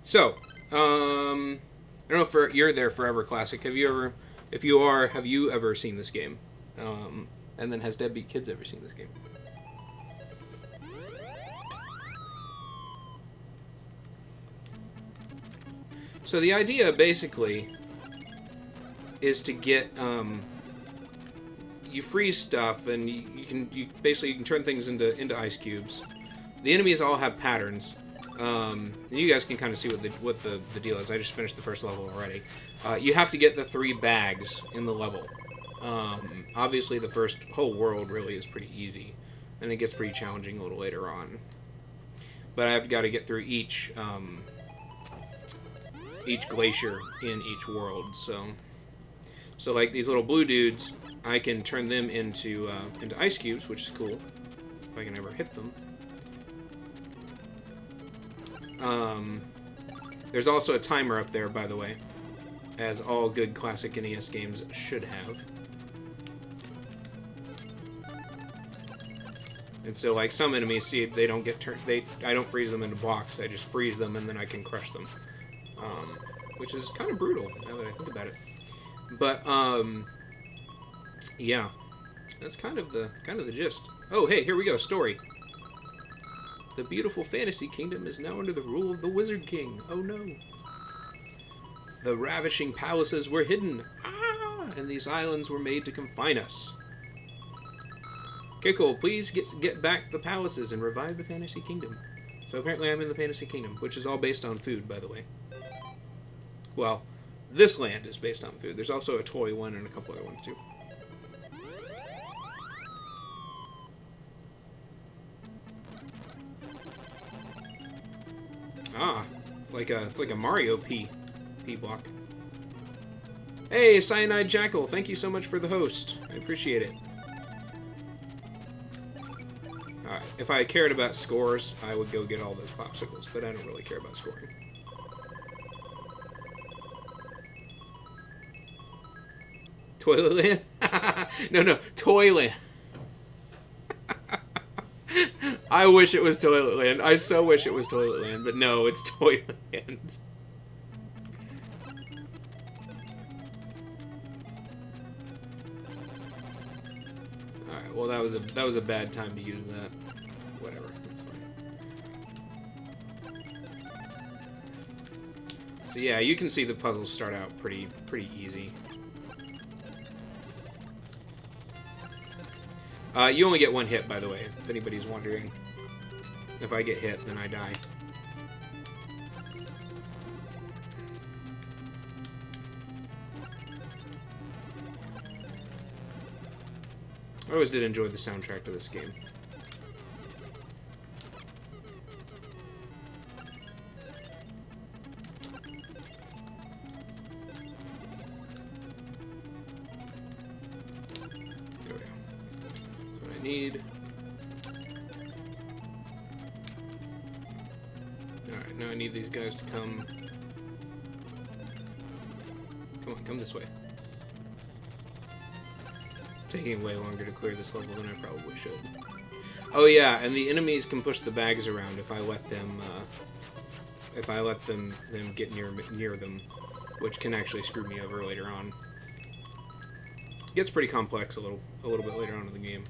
So, I don't know if you're there forever, Classic. Have you ever, if you are, have you ever seen this game? And then has Deadbeat Kids ever seen this game? So the idea basically is to get you freeze stuff, and you can turn things into ice cubes. The enemies all have patterns. And you guys can kind of see what the deal is. I just finished the first level already. You have to get the 3 bags in the level. Obviously, the first whole world really is pretty easy, and it gets pretty challenging a little later on. But I've got to get through each glacier in each world. So like these little blue dudes, I can turn them into ice cubes, which is cool if I can ever hit them. There's also a timer up there, by the way, as all good classic NES games should have. And so, like, some enemies, see, they don't get turned. I don't freeze them into blocks. I just freeze them, and then I can crush them, which is kind of brutal now that I think about it. But yeah, that's kind of the gist. Oh, hey, here we go. Story. The beautiful fantasy kingdom is now under the rule of the Wizard King. Oh no. The ravishing palaces were hidden. Ah! And these islands were made to confine us. Kickle, please get back the palaces and revive the fantasy kingdom. So apparently I'm in the fantasy kingdom, which is all based on food, by the way. Well, this land is based on food. There's also a toy one and a couple other ones too. Ah, it's like a Mario P block. Hey, Cyanide Jackal, thank you so much for the host. I appreciate it. Alright, if I cared about scores, I would go get all those popsicles, but I don't really care about scoring. Toiletland? No, Toyland. I wish it was Toiletland. I so wish it was Toiletland, but no, it's Toyland. Alright, well that was a bad time to use that. Whatever, that's fine. So yeah, you can see the puzzles start out pretty easy. You only get one hit, by the way, if anybody's wondering. If I get hit, then I die. I always did enjoy the soundtrack to this game. There we go. That's what I need. Alright, now I need these guys to come. Come on, come this way. Taking way longer to clear this level than I probably should. Oh yeah, and the enemies can push the bags around if I let them get near them, which can actually screw me over later on. It gets pretty complex a little bit later on in the game.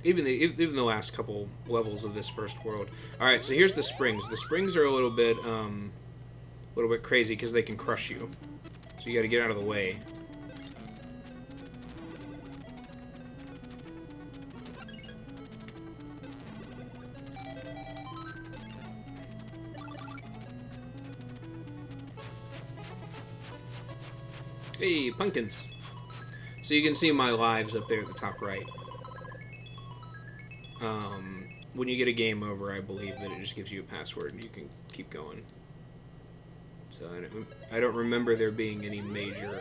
Even the last couple levels of this first world. All right, so here's the springs. The springs are a little bit crazy because they can crush you. So you got to get out of the way. Hey, pumpkins. So you can see my lives up there at the top right. When you get a game over, I believe that it just gives you a password and you can keep going. So I don't remember there being any major,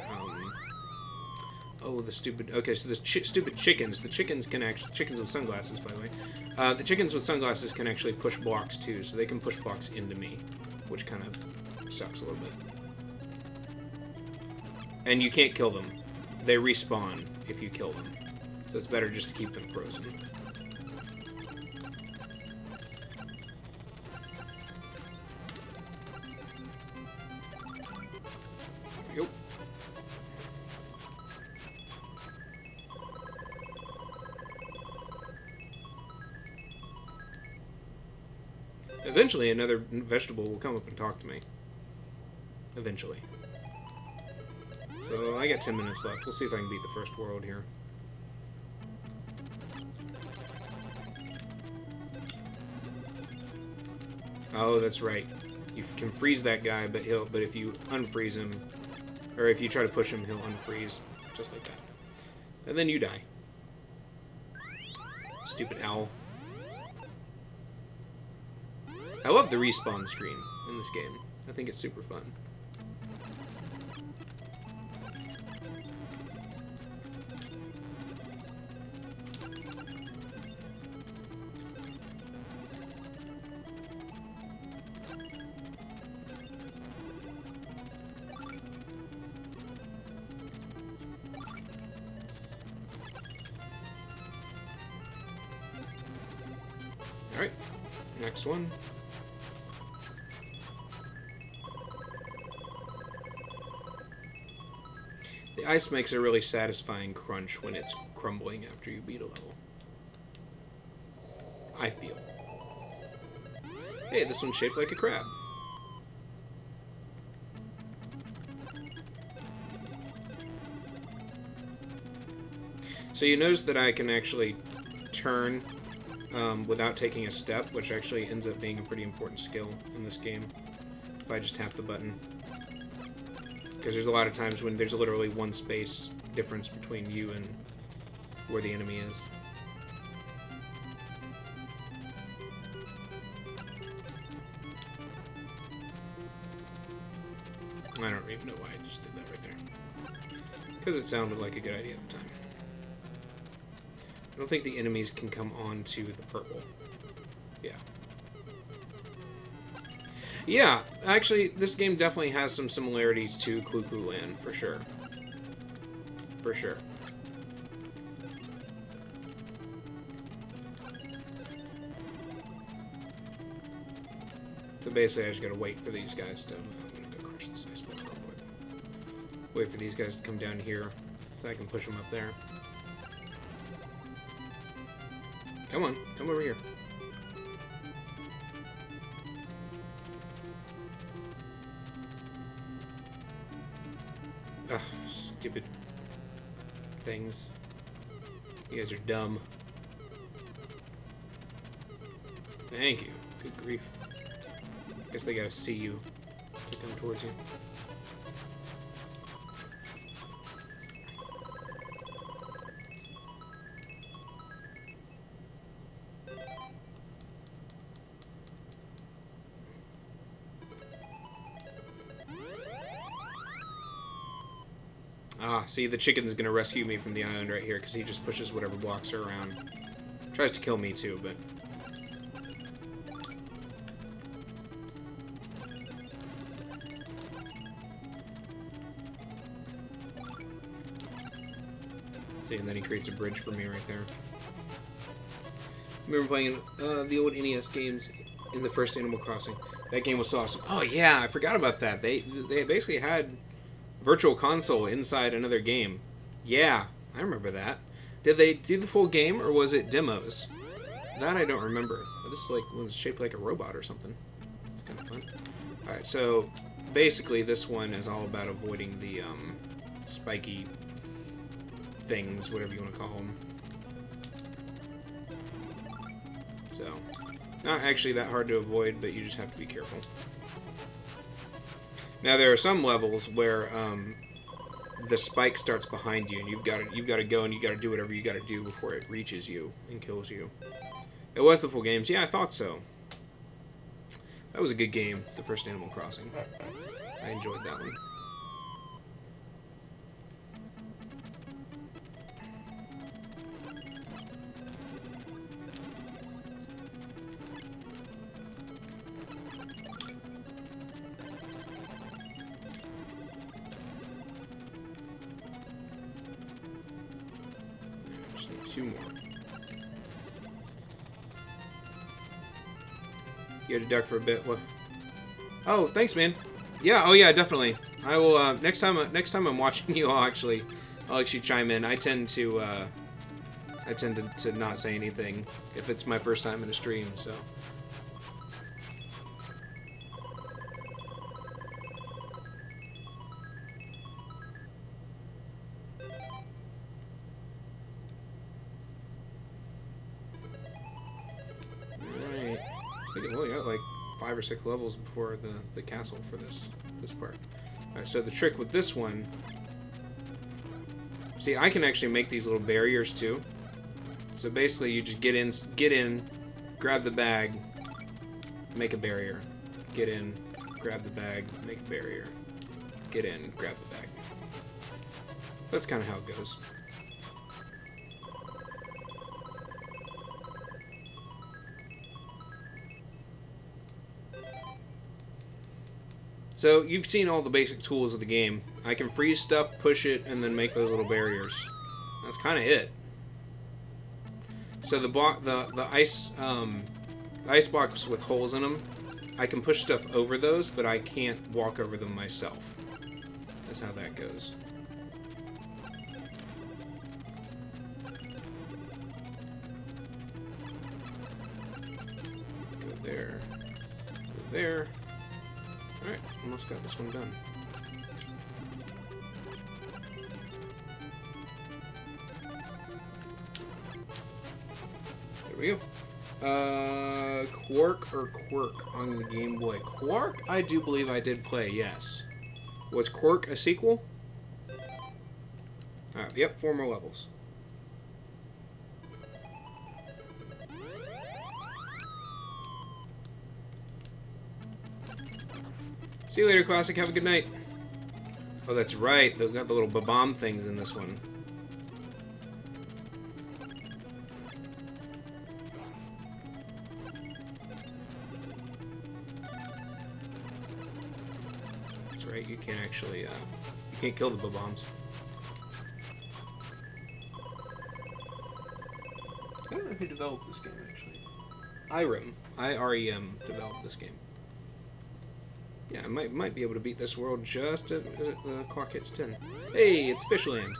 oh, the stupid, okay, so the stupid chickens. The chickens can actually, chickens with sunglasses, by the way. The chickens with sunglasses can actually push blocks too, so they can push blocks into me, which kind of sucks a little bit. And you can't kill them. They respawn if you kill them. So it's better just to keep them frozen. Eventually, another vegetable will come up and talk to me. Eventually. So, I got 10 minutes left. We'll see if I can beat the first world here. Oh, that's right. You can freeze that guy, but if you unfreeze him, or if you try to push him, he'll unfreeze. Just like that. And then you die. Stupid owl. I love the respawn screen in this game. I think it's super fun. Alright, next one. The ice makes a really satisfying crunch when it's crumbling after you beat a level. I feel. Hey, this one's shaped like a crab. So you notice that I can actually turn without taking a step, which actually ends up being a pretty important skill in this game, if I just tap the button. Because there's a lot of times when there's literally one space difference between you and where the enemy is. I don't even know why I just did that right there. Because it sounded like a good idea at the time. I don't think the enemies can come onto the purple. Yeah. Yeah, actually, this game definitely has some similarities to Kickle Land, for sure. For sure. So basically, I just gotta wait for these guys to... I'm gonna go crush this ice block real quick. Wait for these guys to come down here, so I can push them up there. Come on, come over here. Ugh, stupid things. You guys are dumb. Thank you. Good grief. Guess they gotta see you to come towards you. Ah, see, the chicken's gonna rescue me from the island right here, because he just pushes whatever blocks are around. Tries to kill me, too, but... See, and then he creates a bridge for me right there. I remember playing the old NES games in the first Animal Crossing. That game was so awesome. Oh, yeah, I forgot about that. They basically had... Virtual Console inside another game. Yeah, I remember that. Did they do the full game, or was it demos? That I don't remember. This was shaped like a robot or something. It's kind of fun. Alright, so basically this one is all about avoiding the spiky things, whatever you want to call them. So, not actually that hard to avoid, but you just have to be careful. Now there are some levels where the spike starts behind you, and you've got to go and you got to do whatever you got to do before it reaches you and kills you. It was the full games. Yeah, I thought so. That was a good game, the first Animal Crossing. I enjoyed that one. Two more. You had to duck for a bit. What? Oh, thanks, man. Yeah. Oh, yeah. Definitely. I will. Next time I'm watching you, I'll actually chime in. I tend to not say anything if it's my first time in a stream. So. we got like 5 or 6 levels before the castle for this part. Alright, so the trick with this one... See, I can actually make these little barriers too. So basically you just get in, grab the bag, make a barrier. Get in, grab the bag, make a barrier. Get in, grab the bag. That's kind of how it goes. So, you've seen all the basic tools of the game. I can freeze stuff, push it, and then make those little barriers. That's kind of it. So the ice blocks with holes in them, I can push stuff over those, but I can't walk over them myself. That's how that goes. Go there. Go there. Alright, almost got this one done. There we go. Quark or Quirk on the Game Boy. Quark, I do believe I did play, yes. Was Quirk a sequel? Yep, 4 more levels. See you later, Classic. Have a good night. Oh, that's right. They've got the little bomb things in this one. That's right. You can't actually, you can't kill the bombs. I don't know who developed this game, actually. IREM. I-R-E-M developed this game. Yeah, I might be able to beat this world just as the clock hits 10. Hey, it's Fishland.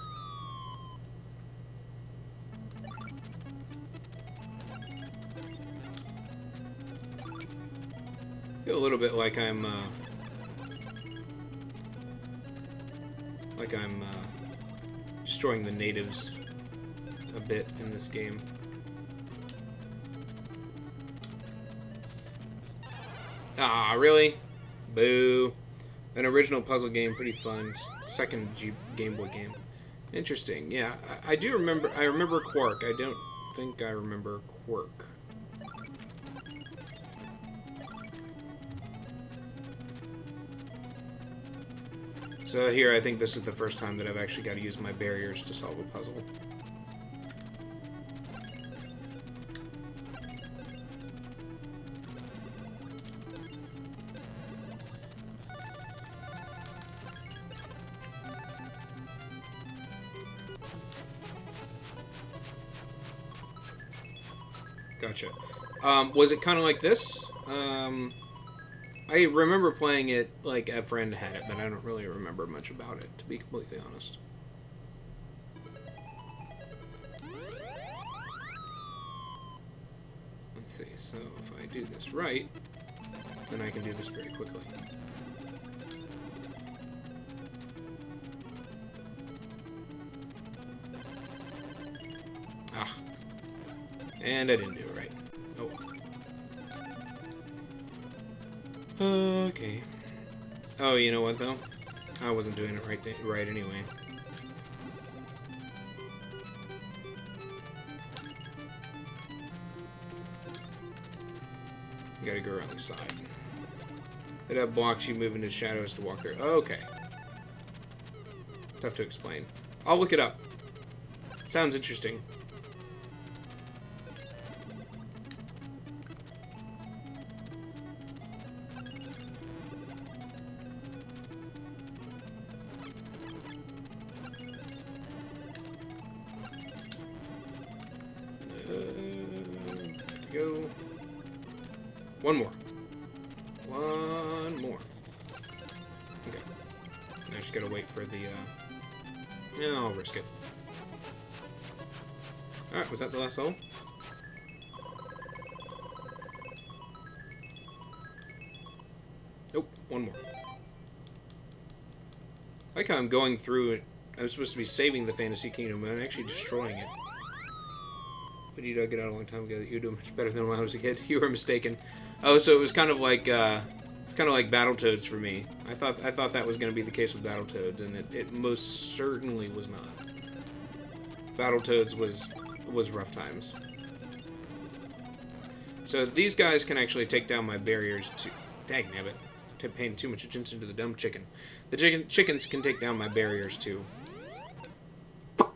Feel a little bit like I'm destroying the natives a bit in this game. Ah, really? Boo. An original puzzle game, pretty fun. Second Game Boy game. Interesting. Yeah, I do remember. I remember Quark. I don't think I remember Quirk. So here, I think this is the first time that I've actually got to use my barriers to solve a puzzle. Gotcha. Was it kind of like this? I remember playing it like a friend had it, but I don't really remember much about it, to be completely honest. Let's see, so if I do this right, then I can do this very quickly. Ah. And I didn't do it right. Oh well. Okay. Oh, you know what though? I wasn't doing it right anyway. You gotta go around the side. It have blocks you move into shadows to walk there. Okay. Tough to explain. I'll look it up. Sounds interesting. Go. One more. One more. Okay. I just gotta wait for the, yeah, I'll risk it. Alright, was that the last level? Nope, one more. I like how I'm going through it. I'm supposed to be saving the Fantasy Kingdom, but I'm actually destroying it. What you dug it out a long time ago that you were doing much better than when I was a kid. You were mistaken. Oh, so it was kind of like Battletoads for me. I thought that was going to be the case with Battletoads, and it most certainly was not. Battletoads was rough times. So these guys can actually take down my barriers too. Dagnabbit. Paying too much attention to the dumb chicken. The chickens can take down my barriers too. How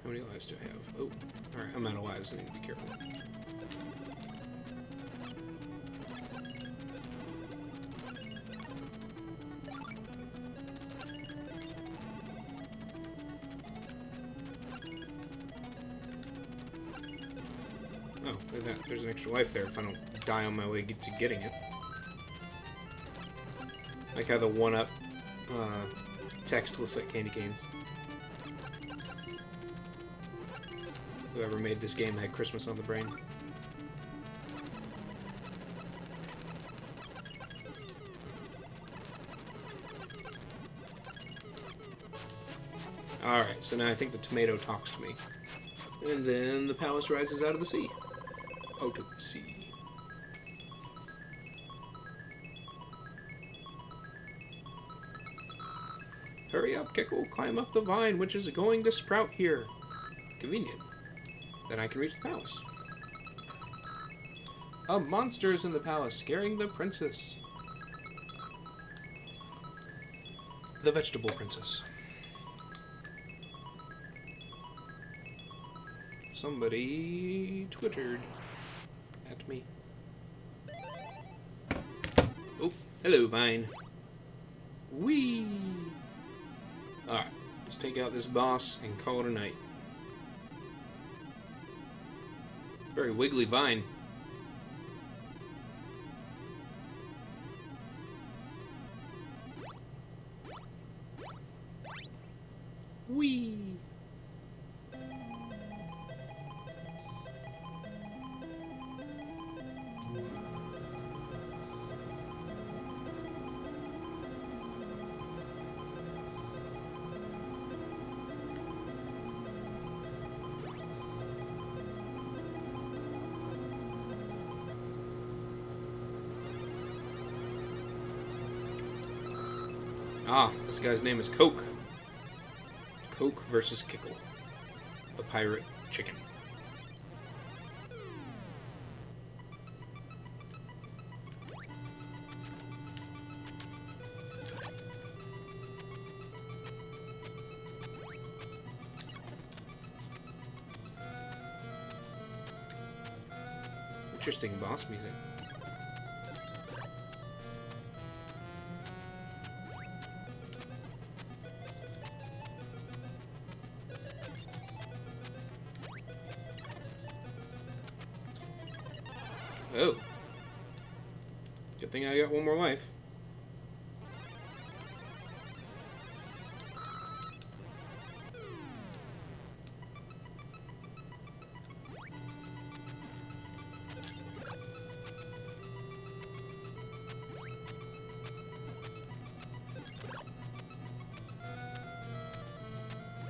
many lives do I have? Oh, alright, I'm out of lives. I need to be careful. Oh, look at that. There's an extra life there if I don't die on my way to getting it. Like how the 1-up text looks like candy canes. Whoever made this game had Christmas on the brain. Alright, so now I think the tomato talks to me. And then the palace rises out of the sea. Out of the sea. Hurry up, Kickle. Climb up the vine, which is going to sprout here. Convenient. Then I can reach the palace. A monster is in the palace, scaring the princess. The vegetable princess. Somebody twittered at me. Oh, hello, vine. Whee! Alright, let's take out this boss and call it a night. It's a very wiggly vine. Whee! Ah, this guy's name is Coke. Coke versus Kickle, the pirate chicken. Interesting boss music. Oh. Good thing I got one more life.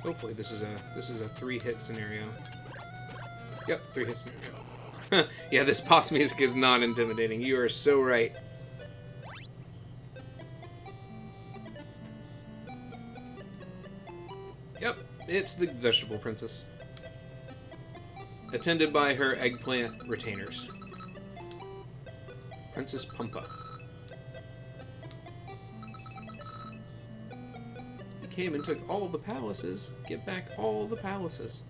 Hopefully this is a 3-hit scenario. Yep, 3-hit scenario. Yeah, this boss music is not intimidating. You are so right. Yep, it's the vegetable princess. Attended by her eggplant retainers. Princess Pumpa. He came and took all the palaces. Get back all the palaces.